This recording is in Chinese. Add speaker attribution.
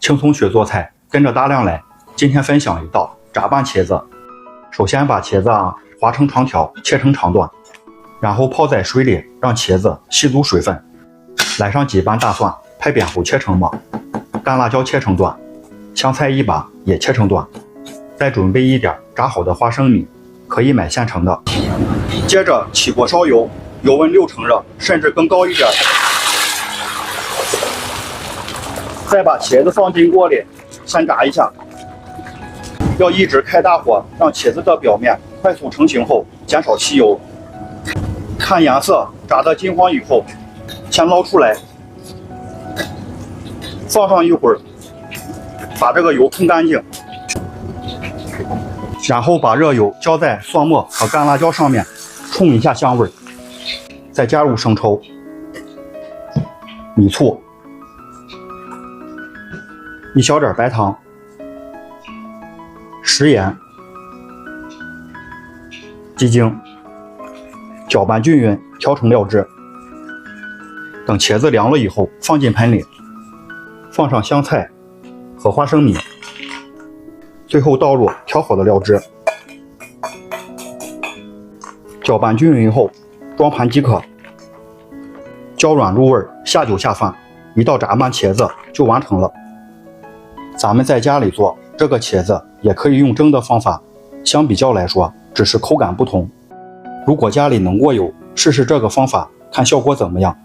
Speaker 1: 轻松学做菜，跟着大亮来。今天分享一道炸拌茄子。首先把茄子划成长条，切成长段，然后泡在水里，让茄子吸足水分。来上几瓣大蒜，拍扁后切成末，干辣椒切成段，香菜一把也切成段。再准备一点炸好的花生米，可以买现成的。接着起锅烧油，油温6成热，甚至更高一点。再把茄子放进锅里，先炸一下。要一直开大火，让茄子的表面快速成型后，减少吸油。看颜色，炸得金黄以后，先捞出来，放上一会儿，把这个油冲干净，然后把热油浇在蒜末和干辣椒上面，冲一下香味，再加入生抽、米醋、一小点白糖、食盐、鸡精，搅拌均匀，调成料汁。等茄子凉了以后，放进盆里，放上香菜和花生米，最后倒入调好的料汁，搅拌均匀后，装盘即可。焦软入味，下酒下饭，一道炸拌茄子就完成了。咱们在家里做这个茄子，也可以用蒸的方法，相比较来说，只是口感不同。如果家里能过油，试试这个方法，看效果怎么样。